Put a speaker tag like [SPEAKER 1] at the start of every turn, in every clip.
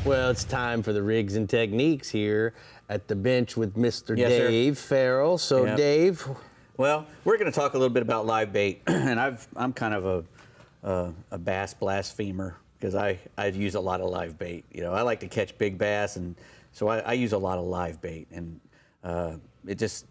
[SPEAKER 1] Well, it's time for the rigs and techniques here at the bench with Mr.
[SPEAKER 2] Yes,
[SPEAKER 1] Dave Ferrell. So,
[SPEAKER 2] Yep.
[SPEAKER 1] Dave.
[SPEAKER 2] Well, we're going to talk a little bit about live bait, and I'm kind of a bass blasphemer because I use a lot of live bait. You know, I like to catch big bass, and so I use a lot of live bait, and it just,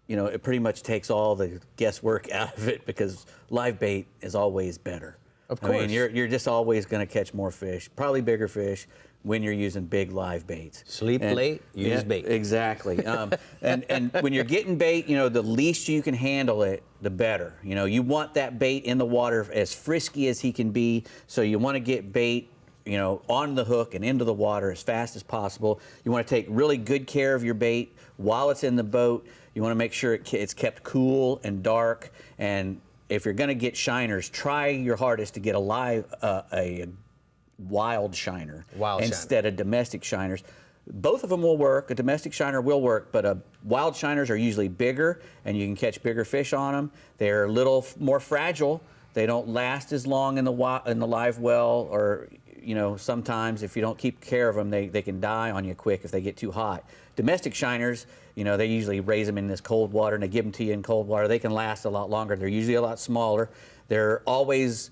[SPEAKER 2] you know, it pretty much takes all the guesswork out of it because live bait is always better.
[SPEAKER 1] Of course.
[SPEAKER 2] I mean, you're just always going to catch more fish, probably bigger fish, when you're using big live baits.
[SPEAKER 1] Sleep late, use bait.
[SPEAKER 2] Exactly. And when you're getting bait, you know, the least you can handle it, the better. You know, you want that bait in the water as frisky as he can be, so you want to get bait, you know, on the hook and into the water as fast as possible. You want to take really good care of your bait while it's in the boat. You want to make sure it's kept cool and dark, and if you're going to get shiners, try your hardest to get a wild shiner instead of domestic shiners. Both of them will work. A domestic shiner will work, but wild shiners are usually bigger, and you can catch bigger fish on them. They're a little more fragile. They don't last as long in the live well, or, you know, sometimes if you don't keep care of them, they can die on you quick if they get too hot. Domestic shiners, you know, they usually raise them in this cold water and they give them to you in cold water. They can last a lot longer. They're usually a lot smaller. They're always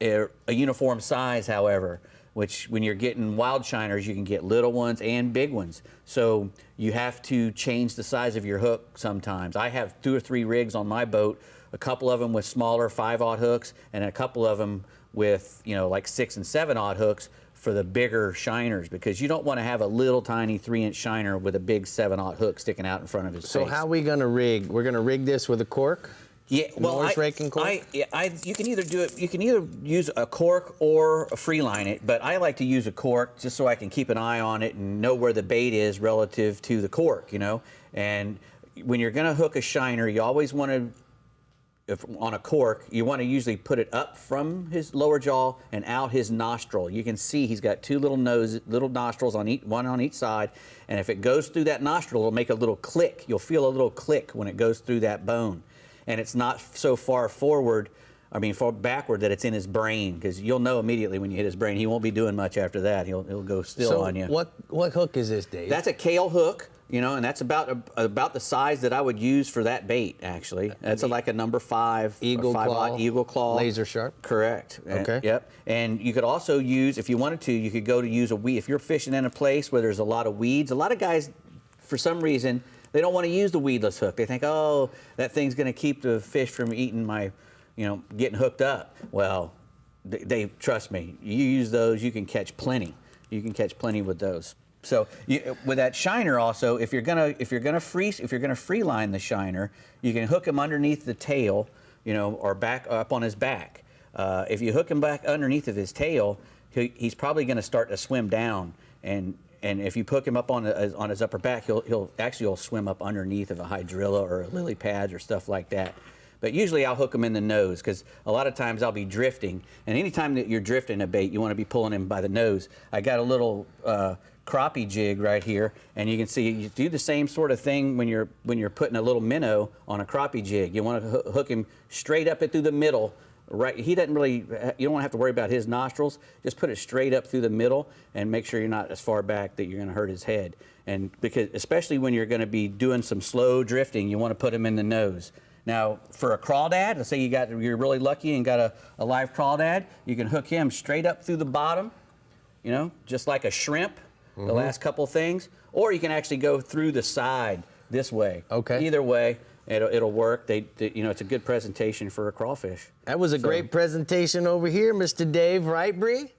[SPEAKER 2] a uniform size, however, which when you're getting wild shiners, you can get little ones and big ones. So you have to change the size of your hook sometimes. I have 2 or 3 rigs on my boat, a couple of them with smaller 5/0 hooks and a couple of them with, you know, like 6 and 7/0 hooks for the bigger shiners, because you don't want to have a little tiny 3-inch shiner with a big 7/0 hook sticking out in front of his face.
[SPEAKER 1] So how are we going to rig? We're going to rig this with a cork?
[SPEAKER 2] Yeah, well,
[SPEAKER 1] Noise raking cork?
[SPEAKER 2] you can either do it. You can either use a cork or free line it, but I like to use a cork just so I can keep an eye on it and know where the bait is relative to the cork, you know. And when you're going to hook a shiner, you always want to, if on a cork, you want to usually put it up from his lower jaw and out his nostril. You can see he's got 2 little nostrils on one on each side, and if it goes through that nostril, it'll make a little click. You'll feel a little click when it goes through that bone. And it's not so far forward, far backward that it's in his brain, because you'll know immediately when you hit his brain. He won't be doing much after that. He'll go still on you.
[SPEAKER 1] What hook is this, Dave?
[SPEAKER 2] That's a Capt hook, you know, and that's about the size that I would use for that bait, actually. That's like a number 5
[SPEAKER 1] eagle claw,
[SPEAKER 2] eagle claw,
[SPEAKER 1] laser sharp.
[SPEAKER 2] Correct.
[SPEAKER 1] Okay.
[SPEAKER 2] Yep. And you could also use, if you wanted to, you could go to use a weed. If you're fishing in a place where there's a lot of weeds, a lot of guys, for some reason, they don't want to use the weedless hook. They think, oh, that thing's going to keep the fish from eating my, you know, getting hooked up. Well, they trust me. You use those, you can catch plenty. You can catch plenty with those. So with that shiner, also, if you're gonna free line the shiner, you can hook him underneath the tail, you know, or back up on his back. If you hook him back underneath of his tail, he's probably going to start to swim down, and if you hook him up on his upper back, he'll swim up underneath of a hydrilla or lily pads or stuff like that. But usually I'll hook him in the nose, because a lot of times I'll be drifting, and anytime that you're drifting a bait, you want to be pulling him by the nose. I got a little crappie jig right here, and you can see you do the same sort of thing when you're putting a little minnow on a crappie jig. You want to hook him straight up through the middle. Right, he doesn't really. You don't have to worry about his nostrils. Just put it straight up through the middle, and make sure you're not as far back that you're going to hurt his head. And because, especially when you're going to be doing some slow drifting, you want to put him in the nose. Now, for a crawdad, let's say you're really lucky and got a live crawdad, you can hook him straight up through the bottom, you know, just like a shrimp. The last couple things, or you can actually go through the side this way.
[SPEAKER 1] Okay.
[SPEAKER 2] Either way, it'll work. You know, it's a good presentation for a crawfish.
[SPEAKER 1] That was a great presentation over here, Mr. Dave, right, Brie?